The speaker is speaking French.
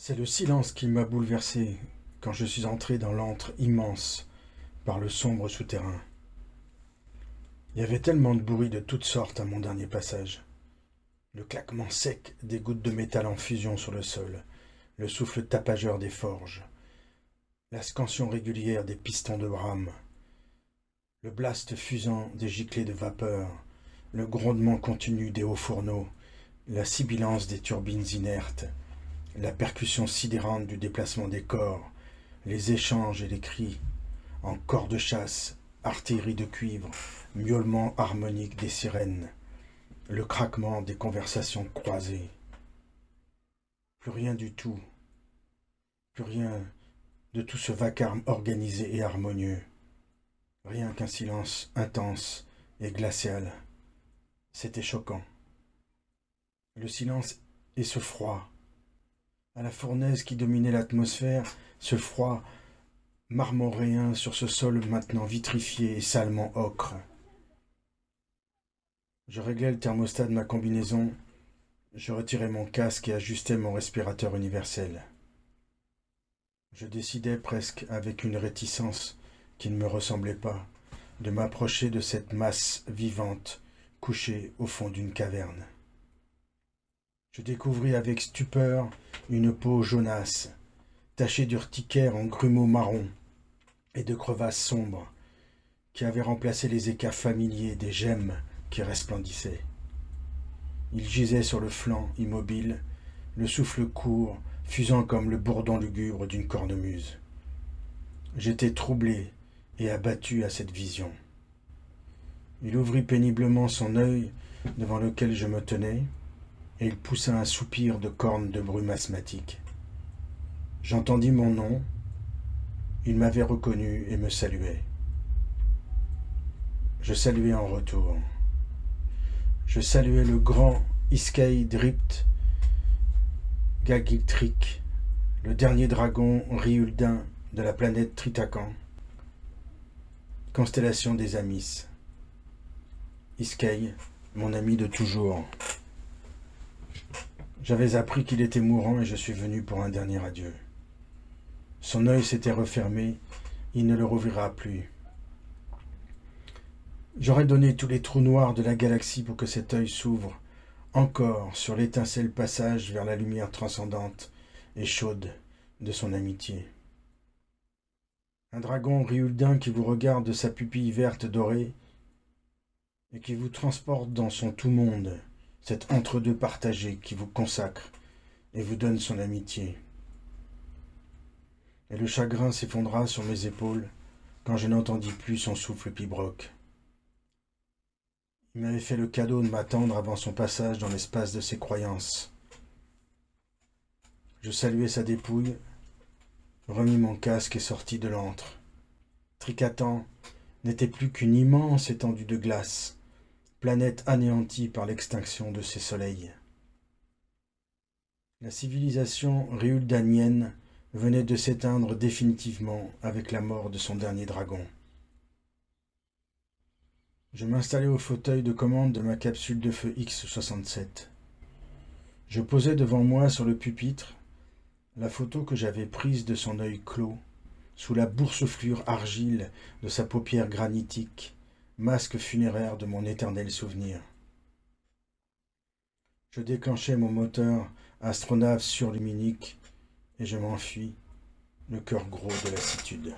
C'est le silence qui m'a bouleversé quand je suis entré dans l'antre immense par le sombre souterrain. Il y avait tellement de bruit de toutes sortes à mon dernier passage. Le claquement sec des gouttes de métal en fusion sur le sol, le souffle tapageur des forges, la scansion régulière des pistons de brame, le blast fusant des giclées de vapeur, le grondement continu des hauts fourneaux, la sibilance des turbines inertes, la percussion sidérante du déplacement des corps, les échanges et les cris, en corps de chasse, artillerie de cuivre, miaulement harmonique des sirènes, le craquement des conversations croisées. Plus rien du tout, plus rien de tout ce vacarme organisé et harmonieux. Rien qu'un silence intense et glacial. C'était choquant. Le silence et ce froid. À la fournaise qui dominait l'atmosphère, ce froid marmoréen sur ce sol maintenant vitrifié et salement ocre. Je réglais le thermostat de ma combinaison, je retirais mon casque et ajustais mon respirateur universel. Je décidais presque avec une réticence qui ne me ressemblait pas de m'approcher de cette masse vivante couchée au fond d'une caverne. Je découvris avec stupeur une peau jaunasse, tachée d'urticaire en grumeaux marrons et de crevasses sombres, qui avait remplacé les écailles familiers des gemmes qui resplendissaient. Il gisait sur le flanc, immobile, le souffle court, fusant comme le bourdon lugubre d'une cornemuse. J'étais troublé et abattu à cette vision. Il ouvrit péniblement son œil devant lequel je me tenais, et il poussa un soupir de corne de brume asthmatique. J'entendis mon nom, il m'avait reconnu et me saluait. Je saluais en retour. Je saluais le grand Iskay Dript Gagiltrik, le dernier dragon Riuldin de la planète Tritacan, constellation des Amis. Iskay, mon ami de toujours. J'avais appris qu'il était mourant et je suis venu pour un dernier adieu. Son œil s'était refermé, il ne le rouvrira plus. J'aurais donné tous les trous noirs de la galaxie pour que cet œil s'ouvre encore sur l'étincelle passage vers la lumière transcendante et chaude de son amitié. Un dragon riuldin qui vous regarde de sa pupille verte dorée et qui vous transporte dans son tout-monde, cet entre-deux partagé qui vous consacre et vous donne son amitié. Et le chagrin s'effondra sur mes épaules quand je n'entendis plus son souffle pibroque. Il m'avait fait le cadeau de m'attendre avant son passage dans l'espace de ses croyances. Je saluai sa dépouille, remis mon casque et sortis de l'antre. Tricatan n'était plus qu'une immense étendue de glace, planète anéantie par l'extinction de ses soleils. La civilisation riuldanienne venait de s'éteindre définitivement avec la mort de son dernier dragon. Je m'installai au fauteuil de commande de ma capsule de feu X-67. Je posai devant moi sur le pupitre la photo que j'avais prise de son œil clos, sous la boursouflure argile de sa paupière granitique, masque funéraire de mon éternel souvenir. Je déclenchai mon moteur astronave surluminique et je m'enfuis, le cœur gros de lassitude.